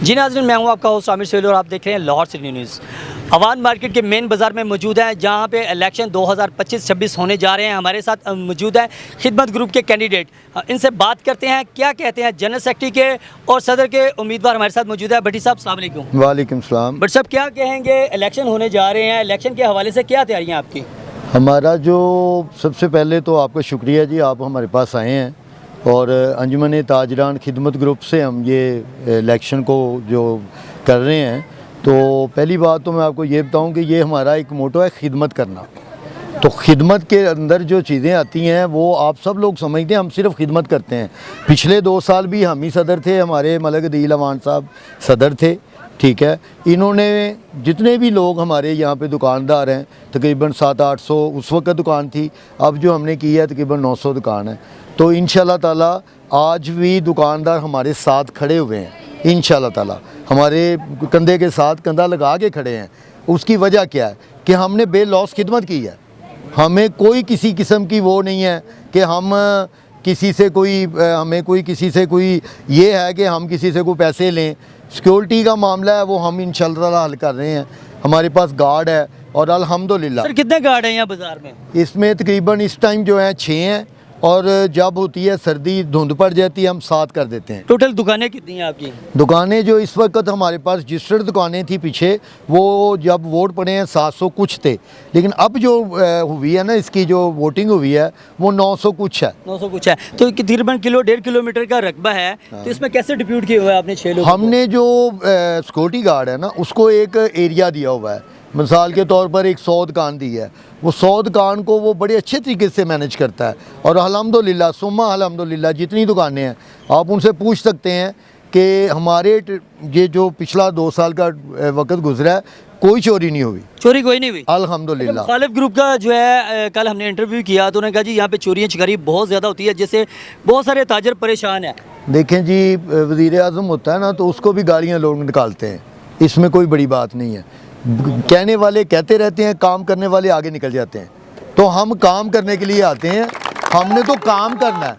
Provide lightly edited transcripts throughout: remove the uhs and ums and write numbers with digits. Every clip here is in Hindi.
जी नाज़रीन, मैं हूं आपका होस्ट आमिर सैल और आप देख रहे हैं Lahore city news. Awan market के मेन बाज़ार में मौजूद है, जहां पे इलेक्शन 2025-26 होने जा रहे हैं। हमारे साथ मौजूद है खिदमत ग्रुप के कैंडिडेट। इनसे बात करते हैं क्या कहते हैं जनरल सेक्रेटरी के और सदर के उम्मीदवार हमारे साथ मौजूद है। भट्टी साहब अस्सलाम वालेकुम। वालेकुम सलाम। भट्टी साहब क्या कहेंगे, इलेक्शन होने जा रहे हैं, इलेक्शन के हवाले से क्या तैयारियाँ आपकी? हमारा जो सबसे पहले तो आपका शुक्रिया जी, आप हमारे पास आए हैं और अंजुमन ताजरान खिदमत ग्रुप से हम ये इलेक्शन को जो कर रहे हैं। तो पहली बात तो मैं आपको ये बताऊं कि ये हमारा एक मोटो है खिदमत करना। तो खिदमत के अंदर जो चीज़ें आती हैं वो आप सब लोग समझते हैं, हम सिर्फ खिदमत करते हैं। पिछले 2 साल भी हम ही सदर थे, हमारे मलिक अदील अवान साहब सदर थे, ठीक है। इन्होंने जितने भी लोग हमारे यहाँ पे दुकानदार हैं, तकरीबन 700-800 उस वक्त दुकान थी, अब जो हमने की है तकरीबन 900 दुकान है। तो इंशाल्लाह ताला आज भी दुकानदार हमारे साथ खड़े हुए हैं, इंशाल्लाह ताला हमारे कंधे के साथ कंधा लगा के खड़े हैं। उसकी वजह क्या है कि हमने बेलौस खिदमत की है। हमें कोई किसी किस्म की वो नहीं है कि हम किसी से कोई हमें कोई किसी से कोई ये है कि हम किसी से कोई पैसे लें। सिक्योरिटी का मामला है वो हम इंशाल्लाह ताला हल कर रहे हैं। हमारे पास गार्ड है और अल्हम्दुलिल्लाह। सर कितने गार्ड हैं यहाँ बाज़ार में? इसमें तकरीबन इस टाइम जो है 6 हैं और जब होती है सर्दी धुंध पड़ जाती है हम 7 कर देते हैं। टोटल दुकानें कितनी हैं आपकी? दुकानें जो इस वक्त हमारे पास रजिस्टर्ड दुकानें थी पीछे, वो जब वोट पड़े हैं 700 कुछ थे, लेकिन अब जो हुई है ना, इसकी जो वोटिंग हुई है वो 900 कुछ है। 900 कुछ है। तो तकरीबन 1.5 किलोमीटर का रकबा है। तो इसमें कैसे डिप्यूट किया हुआ है आपने 6 लोगों को? हमने जो सिक्योरिटी गार्ड है ना, उसको एक एरिया दिया हुआ है। मिसाल के तौर पर एक 100 दुकान दी है, वो 100 दुकान को वो बड़े अच्छे तरीके से मैनेज करता है। और अल्हम्दुलिल्लाह सुम्मा अल्हम्दुलिल्लाह जितनी दुकानें हैं आप उनसे पूछ सकते हैं कि हमारे ये जो पिछला 2 साल का वक्त गुजरा है कोई चोरी नहीं हुई। चोरी कोई नहीं हुई अल्हम्दुलिल्लाह। मुखालिफ ग्रुप का जो है कल हमने इंटरव्यू किया तो उन्होंने कहा जी यहाँ पे चोरियाँ चकारी बहुत ज़्यादा होती है, जिससे बहुत सारे ताजर परेशान हैं। देखें जी, वज़ीर आज़म होता है ना तो उसको भी गालियाँ लोग निकालते हैं, इसमें कोई बड़ी बात नहीं है। कहने वाले कहते रहते हैं, काम करने वाले आगे निकल जाते हैं। तो हम काम करने के लिए आते हैं, हमने तो काम करना है।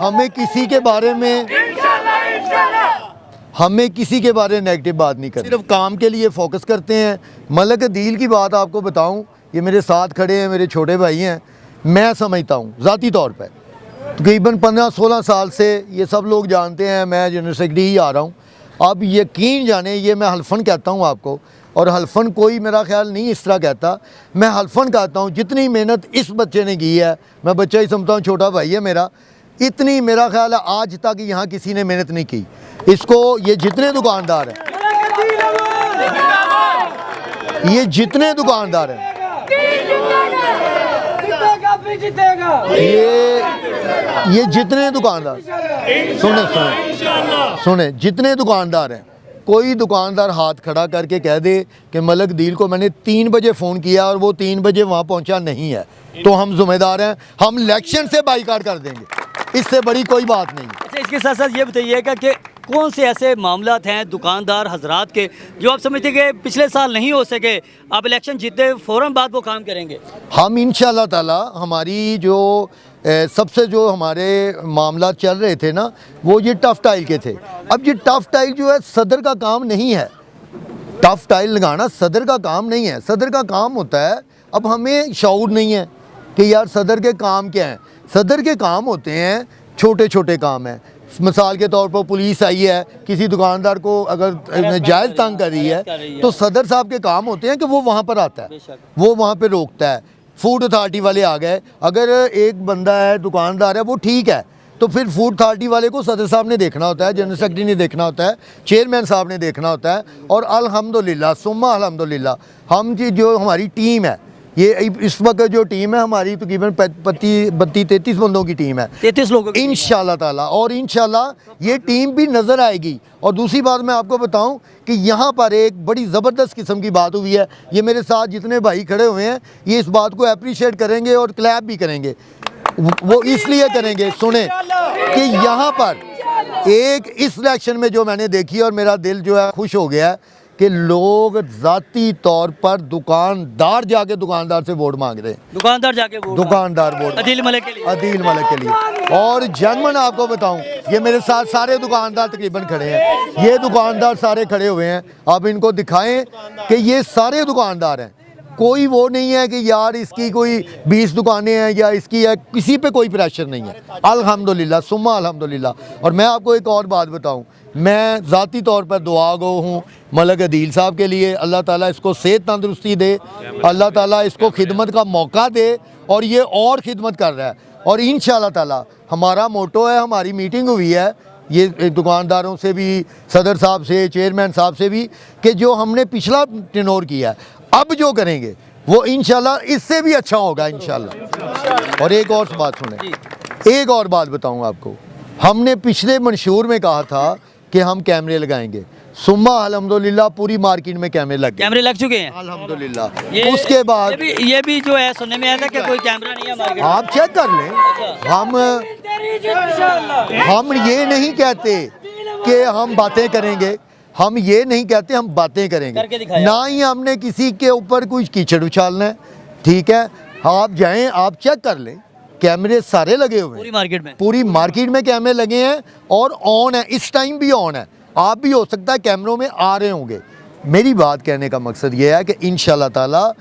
हमें किसी के बारे में नेगेटिव बात नहीं करनी, सिर्फ काम के लिए फोकस करते हैं। मलिक अदील की बात आपको बताऊं, ये मेरे साथ खड़े हैं, मेरे छोटे भाई हैं। मैं समझता हूं ज़ाती तौर पर तकरीबन 15-16 साल से ये सब लोग जानते हैं मैं जनरल सेक्रेटरी ही आ रहा हूँ। अब यकीन जाने, ये मैं हल्फन कहता हूँ आपको, और हल्फन कोई मेरा ख्याल नहीं इस तरह कहता, मैं हल्फन कहता हूँ जितनी मेहनत इस बच्चे ने की है, मैं बच्चा ही समझता हूँ, छोटा भाई है मेरा, इतनी मेरा ख्याल है आज तक यहाँ किसी ने मेहनत नहीं की। इसको ये जितने दुकानदार हैं, ये जितने दुकानदार हैं, ये जितने दुकानदार सुने जितने दुकानदार हैं, कोई दुकानदार हाथ खड़ा करके कह दे कि मलिक अदील को मैंने 3 बजे फ़ोन किया और वो 3 बजे वहाँ पहुँचा नहीं है, तो हम जिम्मेदार हैं, हम इलेक्शन से बाइकाट कर देंगे। इससे बड़ी कोई बात नहीं। अच्छा, इसके साथ साथ ये बताइएगा कि कौन से ऐसे मामलात हैं दुकानदार हजरात के जो आप समझते हैं कि पिछले साल नहीं हो सके, आप इलेक्शन जीते फ़ौरन बाद वो काम करेंगे? हम इंशाल्लाह ताला हमारी जो सबसे जो हमारे मामला चल रहे थे ना, वो ये टफ टाइल के थे। अब ये टफ टाइल जो है सदर का काम नहीं है, टफ टाइल लगाना सदर का काम नहीं है। सदर का काम होता है, अब हमें शऊर नहीं है कि यार सदर के काम क्या हैं। सदर के काम होते हैं छोटे छोटे काम हैं। मिसाल के तौर पर पुलिस आई है, किसी दुकानदार को अगर जायज़ तंग कर रही है तो सदर साहब के काम होते हैं कि वो वहाँ पर आता है, वो वहाँ पर रोकता है। फूड अथॉरिटी वाले आ गए, अगर एक बंदा है दुकानदार है वो ठीक है, तो फिर फूड अथॉरिटी वाले को सदर साहब ने देखना होता है, जनरल सेक्रेटरी ने देखना होता है, चेयरमैन साहब ने देखना होता है। और अल्हम्दुलिल्लाह सुम्मा अल्हम्दुलिल्लाह हम जी जो हमारी टीम है, ये इस वक्त जो टीम है हमारी तकरीबन 32-33 बंदों की टीम है, 33 लोगों की इंशाल्लाह ताला। और इंशाल्लाह ये टीम भी नज़र आएगी। और दूसरी बात मैं आपको बताऊं कि यहाँ पर एक बड़ी ज़बरदस्त किस्म की बात हुई है। ये मेरे साथ जितने भाई खड़े हुए हैं ये इस बात को अप्रिशिएट करेंगे और क्लैप भी करेंगे। वो इसलिए करेंगे, सुने कि यहाँ पर एक इस इलेक्शन में जो मैंने देखी और मेरा दिल जो है खुश हो गया कि लोग ज़ाती तौर पर दुकानदार जाके दुकानदार से वोट मांग रहे हैं, दुकानदार जाके वोट दुकानदार वोट अदील मलिक के लिए। अदील मलिक के लिए। और जनमन आपको बताऊं, ये मेरे साथ सारे दुकानदार तकरीबन खड़े हैं, ये दुकानदार सारे खड़े हुए हैं, आप इनको दिखाएं कि ये सारे दुकानदार हैं। कोई वो नहीं है कि यार इसकी कोई 20 दुकानें हैं या इसकी है, किसी पे कोई प्रेशर नहीं है, अल्हम्दुलिल्लाह सुम्मा अल्हम्दुलिल्लाह। और मैं आपको एक और बात बताऊं, मैं ज़ाती तौर पर दुआ गो हूँ मलिक अदील साहब के लिए, अल्लाह ताला इसको सेहत तंदुरुस्ती दे, अल्लाह ताला इसको खिदमत का मौका दे और ये और खिदमत कर रहा है। और इंशाअल्लाह ताला हमारा मोटो है, हमारी मीटिंग हुई है ये दुकानदारों से भी, सदर साहब से, चेयरमैन साहब से भी, कि जो हमने पिछला टेनोर किया है अब जो करेंगे वो इंशाल्लाह इससे भी अच्छा होगा इंशाल्लाह। और एक और बात सुने, एक और बात बताऊं आपको, हमने पिछले मंशूर में कहा था कि हम कैमरे लगाएंगे, सुम्मा अल्हम्दुलिल्लाह पूरी मार्केट में कैमरे लग गए, कैमरे लग चुके हैं अल्हम्दुलिल्लाह। उसके बाद ये भी जो है सुनने में आया था कि कोई कैमरा नहीं है मार्केट में। आप चेक कर लें, हम ये नहीं कहते कि हम बातें करेंगे, हम ये नहीं कहते हम बातें करेंगे, ना ही हमने किसी के ऊपर कुछ कीचड़ उछालना है, ठीक है। आप जाएं, आप चेक कर लें, कैमरे सारे लगे हुए हैं पूरी मार्केट में कैमरे लगे हैं और ऑन है, इस टाइम भी ऑन है। आप भी हो सकता है कैमरों में आ रहे होंगे। मेरी बात कहने का मकसद ये है कि इंशाल्लाह ताला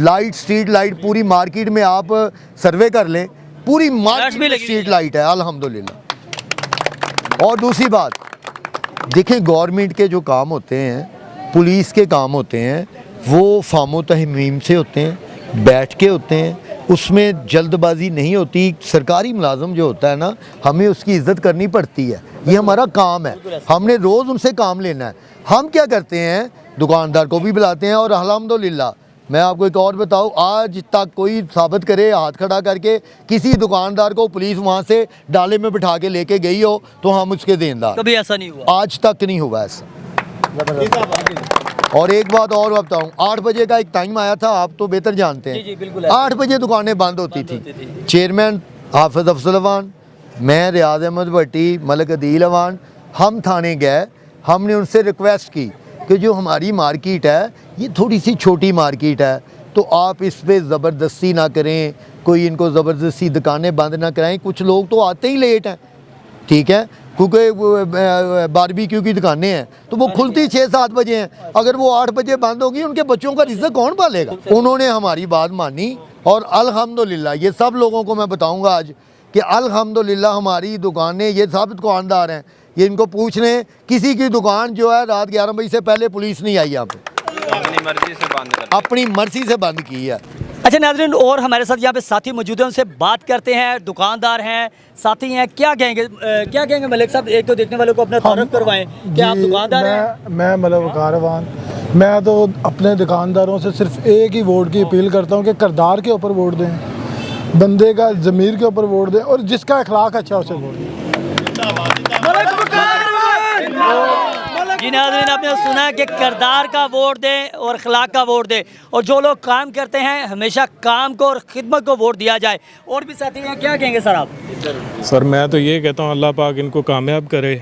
लाइट, स्ट्रीट लाइट पूरी मार्केट में आप सर्वे कर लें, पूरी मार्केट में स्ट्रीट लाइट है अल्हम्दुलिल्लाह। और दूसरी बात देखें, गवर्नमेंट के जो काम होते हैं, पुलिस के काम होते हैं, वो फामो तहमीम से होते हैं, बैठ के होते हैं, उसमें जल्दबाजी नहीं होती। सरकारी मुलाजम जो होता है ना, हमें उसकी इज़्ज़त करनी पड़ती है, ये हमारा काम है, हमने रोज़ उनसे काम लेना है। हम क्या करते हैं, दुकानदार को भी बुलाते हैं और अल्हम्दुलिल्लाह मैं आपको एक और बताऊं, आज तक कोई साबित करे हाथ खड़ा करके किसी दुकानदार को पुलिस वहां से डाले में बिठा के लेके गई हो तो हम उसके देनदार, कभी ऐसा नहीं हुआ, आज तक नहीं हुआ ऐसा। और एक बात और बताऊं, 8 बजे का एक टाइम आया था, आप तो बेहतर जानते हैं, 8 बजे दुकानें बंद होती थी। चेयरमैन हाफिज अफजल अवान, मैं रियाज अहमद भट्टी, मलिक अदील अवान, हम थाने गए, हमने उनसे रिक्वेस्ट की कि जो हमारी मार्केट है ये थोड़ी सी छोटी मार्केट है, तो आप इस पर ज़बरदस्ती ना करें, कोई इनको ज़बरदस्ती दुकानें बंद ना कराएं। कुछ लोग तो आते ही लेट हैं, ठीक है, क्योंकि बारबेक्यू की दुकानें हैं तो वो खुलती 6-7 बजे हैं, अगर वो 8 बजे बंद होगी उनके बच्चों का रिज़्क कौन पालेगा। उन्होंने हमारी बात मानी और अल्हम्दुलिल्लाह ये सब लोगों को मैं बताऊँगा आज कि अल्हम्दुलिल्लाह हमारी दुकानें, ये सब दुकानदार हैं, ये इनको पूछ लें, किसी की दुकान जो है रात 11 बजे से पहले पुलिस नहीं आई यहाँ पे, अपनी मर्जी से बंद की है। अच्छा नाज़रीन, और हमारे साथ यहाँ पे साथी मौजूद हैं, उनसे बात करते हैं, दुकानदार हैं, साथी हैं, क्या कहेंगे मलिक साहब, एक तो देखने वालों को अपना तारुफ करवाएं कि आप दुकानदार हैं। मैं मलिक वक़ार अवान, मैं तो अपने दुकानदारों से सिर्फ एक ही वोट की अपील करता हूँ कि किरदार के ऊपर वोट दें, बंदे का ज़मीर के ऊपर वोट दें और जिसका अखलाक अच्छा उसे वोट दें। जी नाज़रीन, आपने सुना कि किरदार का वोट दें और अखलाक का वोट दें, और जो लोग काम करते हैं हमेशा काम को और खिदमत को वोट दिया जाए। और भी साथी हैं, क्या कहेंगे सर आप? सर मैं तो ये कहता हूँ अल्लाह पाक इनको कामयाब करे,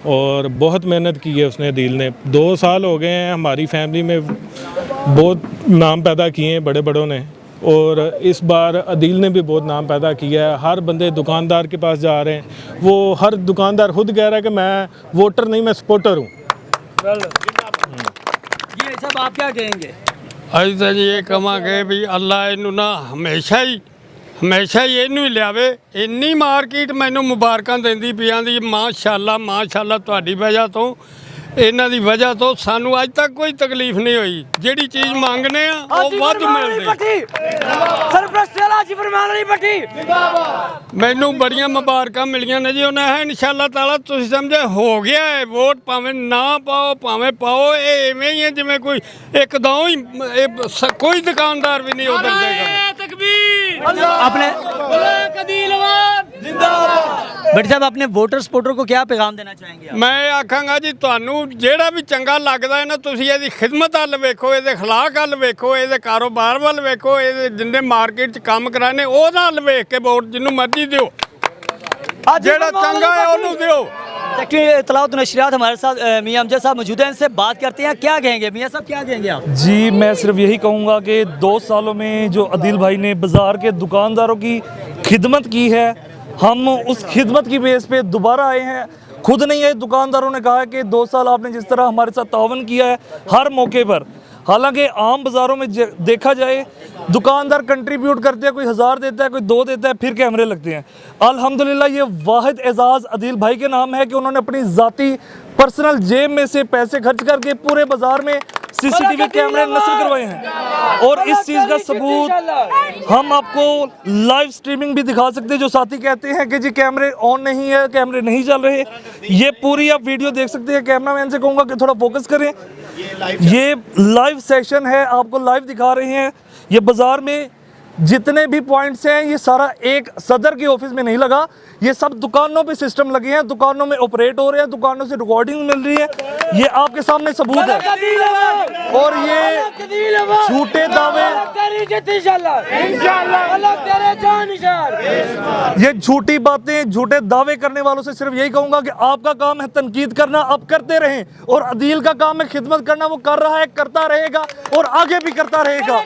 और बहुत मेहनत की है उसने, अदील ने 2 साल हो गए हैं, हमारी फैमिली में बहुत नाम पैदा किए हैं बड़े बड़ों ने, और इस बार अदील ने भी बहुत नाम पैदा किया है। हर बंदे दुकानदार के पास जा रहे हैं, वो हर दुकानदार खुद कह रहा है कि मैं वोटर नहीं, मैं सपोर्टर हूँ। जी साहब, आप क्या कहेंगे? अज तो ये कहांगे भी अल्लाह इनू ना हमेशा ही इनू ही लियावे। इन्नी मार्केट मैनू मुबारकां देंदी पियां दी, माशाअल्लाह माशाअल्लाह, तुहाडी वजह तो, इन्हां दी वजह तो सानू अज तक कोई तकलीफ नहीं हुई, जिहड़ी चीज़ मंगने आ वो वध मिलदी। मैनू बड़ियां मुबारकां मिलियां ने जी, उन्हें है इंशाअल्लाह ताला, तुसीं समझे हो गया है, वोट भावें ना पाओ भावें पाओ, ये इवें ही है जिवें कोई एक दाओ ही कोई दुकानदार भी नहीं उधर देगा। अपने बट साहब, अपने वोटर सपोर्टर को क्या पैगाम देना चाहेंगे आप? मैं आखांगा जी, तुहानू ਜਿਹੜਾ ਵੀ ਚੰਗਾ ਲੱਗਦਾ ਹੈ ਨਾ, ਤੁਸੀਂ ਇਹਦੀ ਖਿਦਮਤ ਵੱਲ ਵੇਖੋ, ਇਹਦੇ ਅਖਲਾਕ ਵੱਲ ਵੇਖੋ, ਇਹਦੇ ਕਾਰੋਬਾਰ ਵੱਲ ਵੇਖੋ, ਇਹਦੇ ਜਿੰਨੇ ਮਾਰਕੀਟ 'ਚ ਕੰਮ ਕਰਾਣੇ ਉਹਦਾ ਵੱਲ ਵੇਖ ਕੇ ਵੋਟ ਜਿੰਨੂੰ ਮਰਜ਼ੀ ਦਿਓ, ਜਿਹੜਾ ਚੰਗਾ ਹੈ ਉਹਨੂੰ ਦਿਓ। सेक्रेटरी इत्तलात नशरियात हमारे साथ मियां अमजद साहब मौजूद हैं, इनसे बात करते हैं। क्या कहेंगे मियां साहब, क्या कहेंगे आप? जी, मैं सिर्फ यही कहूँगा कि 2 सालों में जो अदील भाई ने बाज़ार के दुकानदारों की खिदमत की है, हम उस खिदमत की बेस पे दोबारा आए हैं। खुद नहीं है, दुकानदारों ने कहा है कि 2 साल आपने जिस तरह हमारे साथ तावन किया है हर मौके पर, हालांकि आम बाज़ारों में देखा जाए दुकानदार कंट्रीब्यूट करते हैं, कोई 1000 देता है, कोई 2 देता है, फिर कैमरे लगते हैं। अल्हम्दुलिल्लाह ये वाहिद एजाज़ अदील भाई के नाम है कि उन्होंने अपनी ज़ाती पर्सनल जेब में से पैसे खर्च करके पूरे बाज़ार में CCTV कैमरे नस्ब करवाए हैं। और इस चीज़ का सबूत हम आपको लाइव स्ट्रीमिंग भी दिखा सकते हैं। जो साथी कहते हैं कि जी कैमरे ऑन नहीं है, कैमरे नहीं चल रहे, ये पूरी आप वीडियो देख सकते हैं। कैमरामैन से कहूँगा कि थोड़ा फोकस करें, ये लाइव सेशन है, आपको लाइव दिखा रहे हैं। ये बाज़ार में जितने भी पॉइंट्स हैं ये सारा एक सदर के ऑफिस में नहीं लगा, ये सब दुकानों पे सिस्टम लगे हैं, दुकानों में ऑपरेट हो रहे हैं, दुकानों से रिकॉर्डिंग मिल रही है, ये आपके सामने सबूत है। और ये झूठे दावे, ये झूठी बातें, झूठे दावे करने वालों से सिर्फ यही कहूंगा कि आपका काम है तनकीद करना, आप करते रहें, और अदील का काम है खिदमत करना, वो कर रहा है, करता रहेगा और आगे भी करता रहेगा।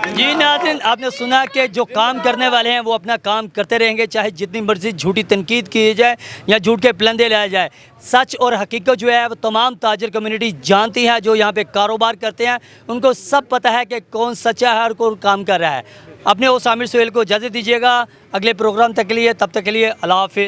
जी नाज़रीन, आपने सुना कि जो काम करने वाले हैं वो अपना काम करते रहेंगे, चाहे जितनी मर्जी झूठी तनकीद की जाए या झूठ के पलंदे लाए जाए। सच और हकीकत जो है वो तमाम ताजर कम्युनिटी जानती है, जो यहाँ पे कारोबार करते हैं उनको सब पता है कि कौन सच्चा है और कौन काम कर रहा है। अपने वो सामिर सोहेल को इजाज़त दीजिएगा, अगले प्रोग्राम तक के लिए, तब तक के लिए अल्लाह हाफ़िज़।